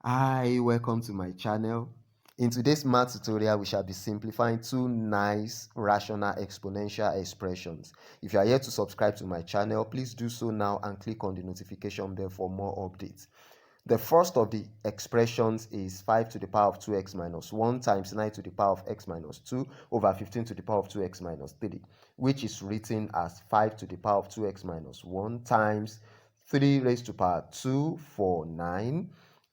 Hi, welcome to my channel. In today's math tutorial, we shall be simplifying two nice rational exponential expressions. If you are yet to subscribe to my channel, please do so now and click on the notification bell for more updates. The first of the expressions is 5 to the power of 2x minus 1 times 9 to the power of x minus 2 over 15 to the power of 2x minus 3, which is written as 5 to the power of 2x minus 1 times 3 raised to power 2 for 9,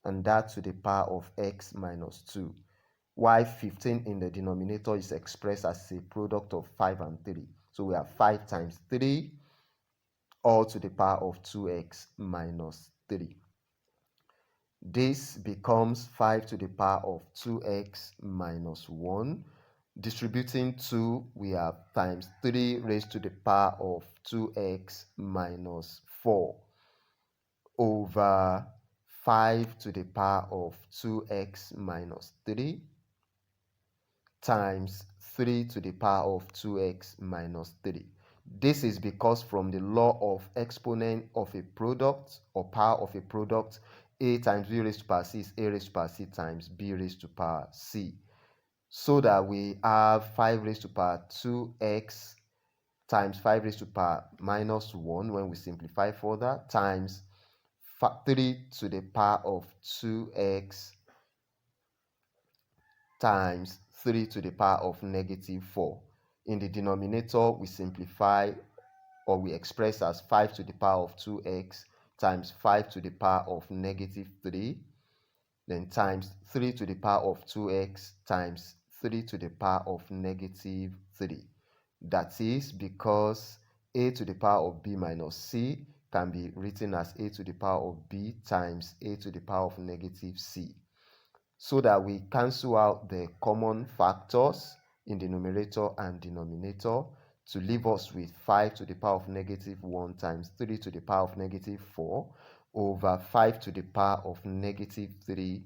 and that to the power of x minus 2, while 15 in the denominator is expressed as a product of 5 and 3. So we have 5 times 3 all to the power of 2x minus 3. This becomes 5 to the power of 2x minus 1. Distributing 2, we have times 3 raised to the power of 2x minus 4 over 5 to the power of 2x minus 3 times 3 to the power of 2x minus 3. This is because from the law of exponent of a product or power of a product, a times b raised to power c is a raised to power c times b raised to power c. So that we have 5 raised to power 2x times 5 raised to power minus 1 when we simplify further times 3 to the power of 2x times 3 to the power of negative 4. In the denominator, we simplify or we express as 5 to the power of 2x times 5 to the power of negative 3, then times 3 to the power of 2x times 3 to the power of negative 3. That is because a to the power of b minus c can be written as a to the power of b times a to the power of negative c, so that we cancel out the common factors in the numerator and denominator to leave us with 5 to the power of negative 1 times 3 to the power of negative 4 over 5 to the power of negative 3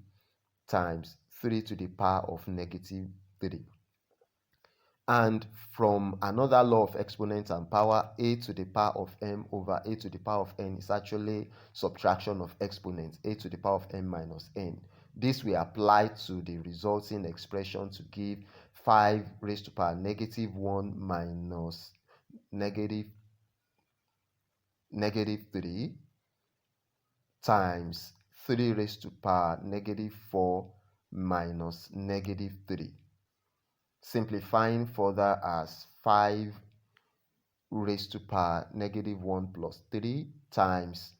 times 3 to the power of negative 3. And from another law of exponents and power, a to the power of m over a to the power of n is actually subtraction of exponents, a to the power of m minus n. This we apply to the resulting expression to give 5 raised to power negative 1 minus negative 3 times 3 raised to power negative 4 minus negative 3. Simplifying further as 5 raised to power negative 1 plus 3 times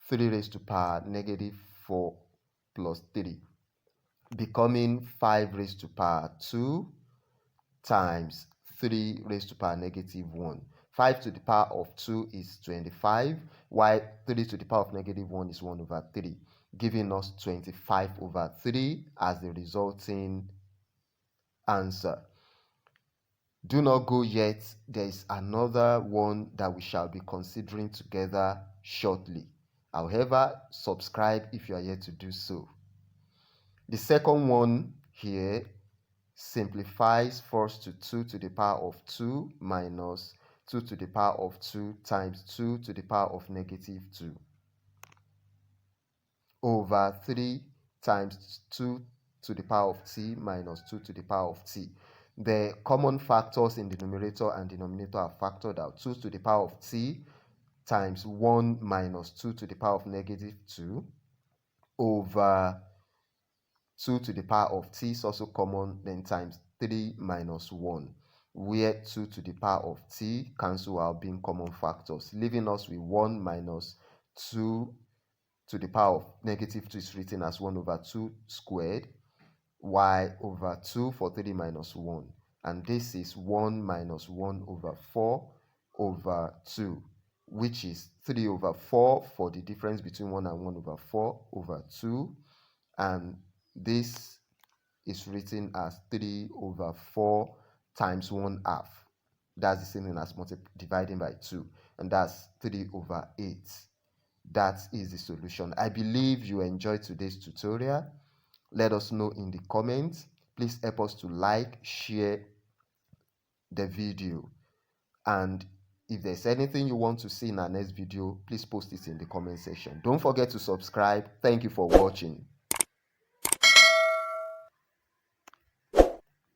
3 raised to power negative 4 plus 3, becoming 5 raised to power 2 times 3 raised to power negative 1. 5 to the power of 2 is 25, while 3 to the power of negative 1 is 1 over 3, giving us 25 over 3 as the resulting answer. Do not go yet. There is another one that we shall be considering together shortly. However, subscribe if you are yet to do so. The second one here simplifies first to 2 to the power of 2 minus 2 to the power of 2 times 2 to the power of negative 2 over 3 times 2 to the power of t minus 2 to the power of t. The common factors in the numerator and denominator are factored out. 2 to the power of t times 1 minus 2 to the power of negative 2 over 2 to the power of t is also common, then times 3 minus 1, where 2 to the power of t cancel out being common factors, leaving us with 1 minus 2 to the power of negative 2 is written as 1 over 2 squared, y over 2 for 3 minus 1, and this is 1 minus 1 over 4 over 2, which is 3 over 4 for the difference between 1 and 1 over 4 over 2, and this is written as 3 over 4 times 1 half. That's the same thing as dividing by 2, and that's 3 over 8. That is the solution. I believe you enjoyed today's tutorial. Let us know in the comments. Please help us to like, share the video, and if there's anything you want to see in our next video, please post it in the comment section. Don't forget to subscribe. Thank you for watching.